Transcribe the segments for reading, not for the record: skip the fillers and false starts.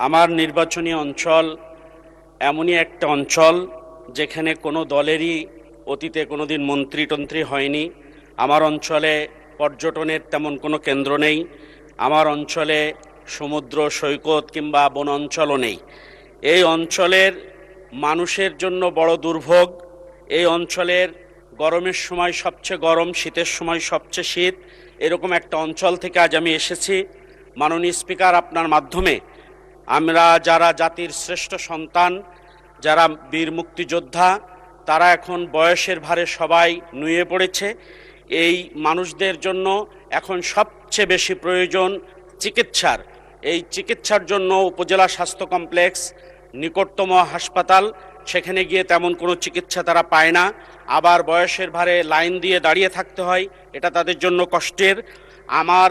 আমার নির্বাচনী অঞ্চল এমনই একটা অঞ্চল যেখানে কোনো দলেরই অতীতে কোনোদিন মন্ত্রী হয়নি। আমার অঞ্চলে পর্যটনের তেমন কোনো কেন্দ্র নেই। আমার অঞ্চলে সমুদ্র সৈকত কিংবা বন অঞ্চলও নেই। এই অঞ্চলের মানুষের জন্য বড় দুর্ভোগ। এই অঞ্চলের গরমের সময় সবচেয়ে গরম, শীতের সময় সবচেয়ে শীত, এরকম একটা অঞ্চল থেকে আজ আমি এসেছি। মাননীয় স্পিকার, আপনার মাধ্যমে আমরা যারা জাতির শ্রেষ্ঠ সন্তান, যারা বীর মুক্তিযোদ্ধা, তারা এখন বয়সের ভারে সবাই নুয়ে পড়েছে। এই মানুষদের জন্য এখন সবচেয়ে বেশি প্রয়োজন চিকিৎসার। এই চিকিৎসার জন্য উপজেলা স্বাস্থ্য কমপ্লেক্স নিকটতম হাসপাতাল, সেখানে গিয়ে তেমন কোনো চিকিৎসা তারা পায় না। আবার বয়সের ভারে লাইন দিয়ে দাঁড়িয়ে থাকতে হয়, এটা তাদের জন্য কষ্টের। আমার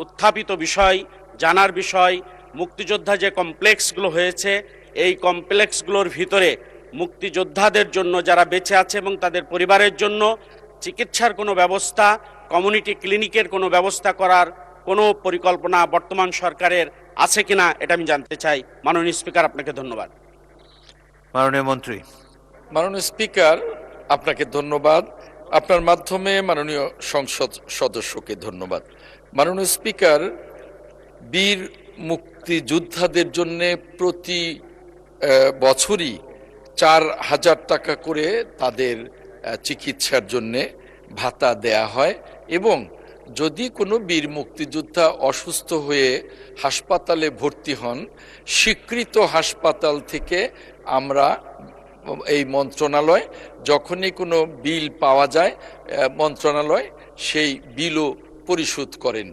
উত্থাপিত বিষয়, জানার বিষয়, মুক্তিযোদ্ধা যে কমপ্লেক্সগুলো হয়েছে, এই কমপ্লেক্সগুলোর ভিতরে মুক্তিযোদ্ধাদের জন্য যারা বেঁচে আছে এবং তাদের পরিবারের জন্য চিকিৎসার কোনো ব্যবস্থা, কমিউনিটি ক্লিনিকের কোনো ব্যবস্থা করার কোনো পরিকল্পনা বর্তমান সরকারের আছে কিনা, এটা আমি জানতে চাই। মাননীয় স্পিকার, আপনাকে ধন্যবাদ। মাননীয় মন্ত্রী। মাননীয় স্পিকার, আপনাকে ধন্যবাদ। আপনার মাধ্যমে মাননীয় সংসদ সদস্যকে ধন্যবাদ। মাননীয় স্পিকার, বীর মুক্তিযোদ্ধাদের জন্য প্রতি বছরই 4,000 টাকা করে তাদের চিকিৎসার জন্যে ভাতা দেয়া হয় এবং যদি কোনো বীর মুক্তিযোদ্ধা অসুস্থ হয়ে হাসপাতালে ভর্তি হন, স্বীকৃত হাসপাতাল থেকে আমরা এই মন্ত্রণালয় যখনই কোনো বিল পাওয়া যায়, মন্ত্রণালয় সেই বিলও পরিশোধ করেন।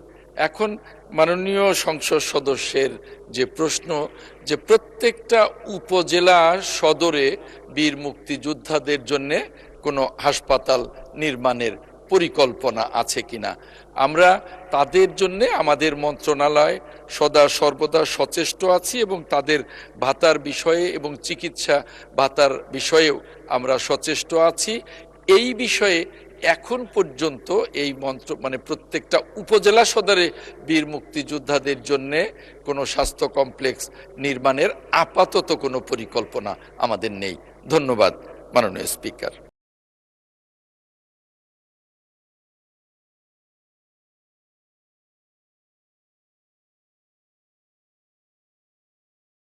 এখন মাননীয় সংসদ সদস্যের যে প্রশ্ন, যে প্রত্যেকটা উপজেলা সদরে বীর মুক্তিযোদ্ধাদের জন্যে কোনো হাসপাতাল নির্মাণের পরিকল্পনা আছে কিনা, আমরা তাদের জন্যে আমাদের মন্ত্রণালয় সদা সর্বদা সচেষ্ট আছি এবং তাদের ভাতার বিষয়ে এবং চিকিৎসা ভাতার বিষয়েও আমরা সচেষ্ট আছি। এই বিষয়ে এখন পর্যন্ত এই প্রত্যেকটা উপজেলা সদরে বীর মুক্তিযোদ্ধাদের জন্যে কোনো স্বাস্থ্য কমপ্লেক্স নির্মাণের আপাতত কোনো পরিকল্পনা আমাদের নেই। ধন্যবাদ মাননীয় স্পিকার।